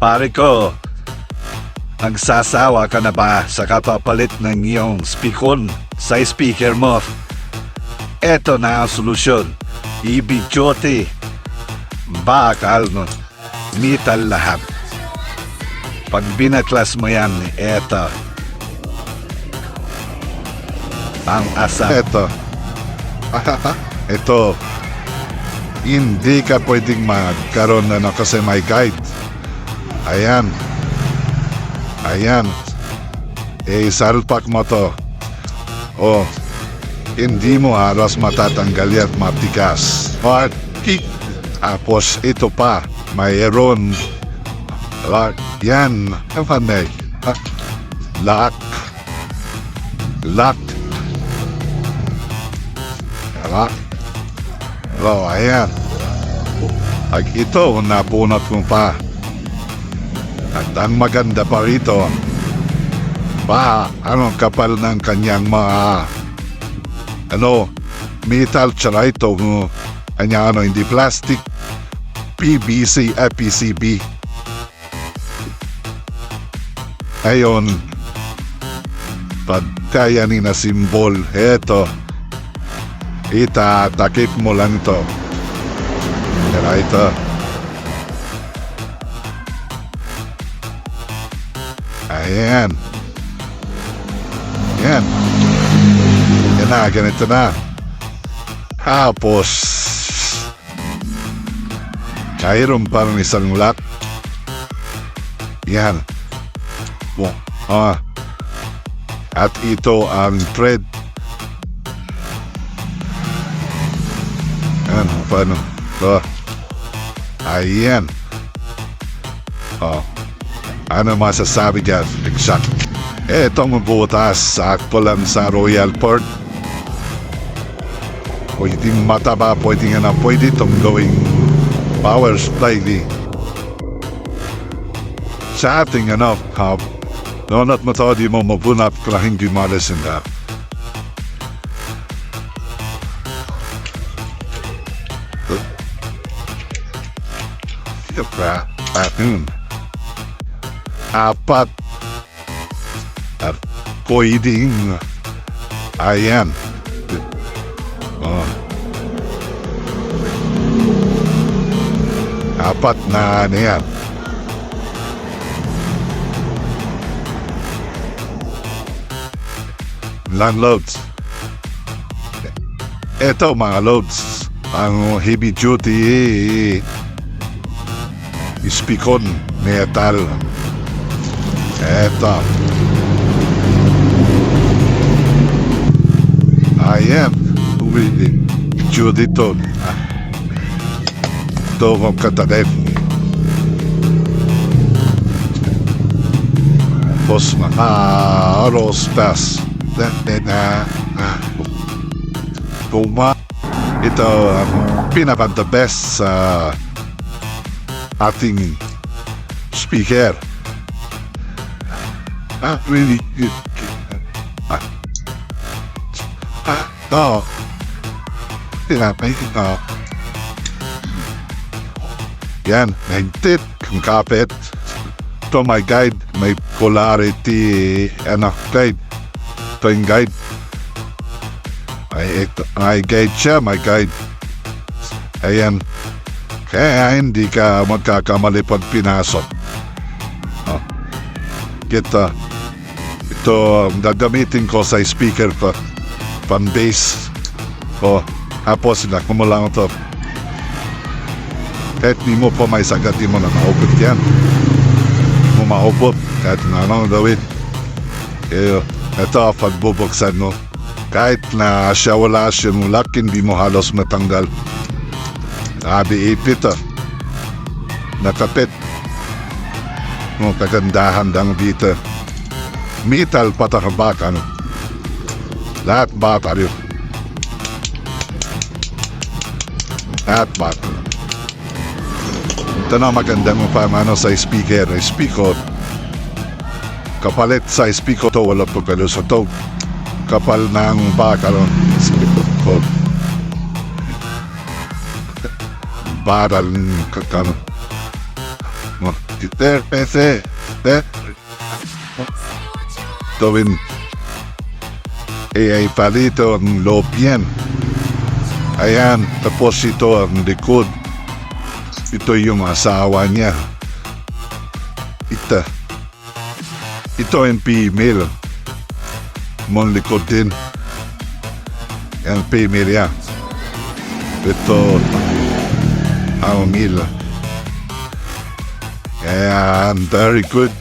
Pare ko, nagsasawa ka na ba sa kapapalit ng iyong speakon sa speaker mo? Eto na ang solusyon. Ibidyote. Bakal no. Metal lahat. Pag binaklas mo yan, eto. Ang asa. Eto. Ito. Hindi ka pwedeng magkaroon na kasi may guide. Ayan. Ayan. Salpak mo to. Oh. Hindi mo halos matatanggal at matigas. Tapos ito pa. Mayroon. Yan. Ang Lock. Lock. Oh, ayan. At ito, napunot mo pa. At ang maganda pa rito, anong kapal ng kanyang mga, metal tsara ito, hindi plastic, PVC, PCB. Ayon, pagkayanin na simbol, eto, itatakip mo lang ito. Kaya ito. Ayan. Ayan. Yan na, ganito na. Tapos, mayroon parang isang lock. Yan. At ito ang thread. Paano? Ayan. Ano masasabi dyan? Exact. Etong butas sakto lang sa Royal Port. Pwedeng mataba, pwede itong gawing power supply sa ating donut mo to, di mo mabunat kung hindi malisin na. Apat at pwedeng ayan apat na yan land loads. Ito mga loads ang heavy duty speakon metal. Eto. Ayan. Judy to. Ito kong katakin. Tapos aros pass. Ito ang pinaka-the best sa ating speaker. Really good. Yan, nahintid kung kapit. Ito may guide, may polarity, guide. Ito yung guide. May guide siya, may guide. Ayan. Kaya hindi ka magkakamali pag pinasok. Ito ang gagamitin ko sa speaker pa pan bass. Tapos nakumulang ito. Kahit di mo pa may sagat, di mo na maupot yan. Di mo maupot kahit na anong gawin. Ito pagbubuksan mo. Kahit na siya wala siyang lock, hindi mo halos matanggal. Ipit nakapit. Kagandahan lang dito. Metal patakabak lahat bata rin. Lahat bata. Ito na magandang sa speaker. Speaker. Kapalit sa speaker to, wala po kaluso to. Kapal ng bakal. Speaker. Baral Pese. Tawin. Ay palito ang loob yan. Ayan, tapos ito ang likod. Ito yung asawa niya. Ito ang female. Mon likod din. Ang female yan. Ito ang male. Ayan, very good.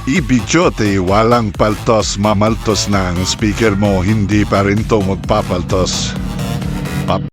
Ibidyote, walang paltos, mamaltos na ang speaker mo, hindi pa rin to magpapaltos.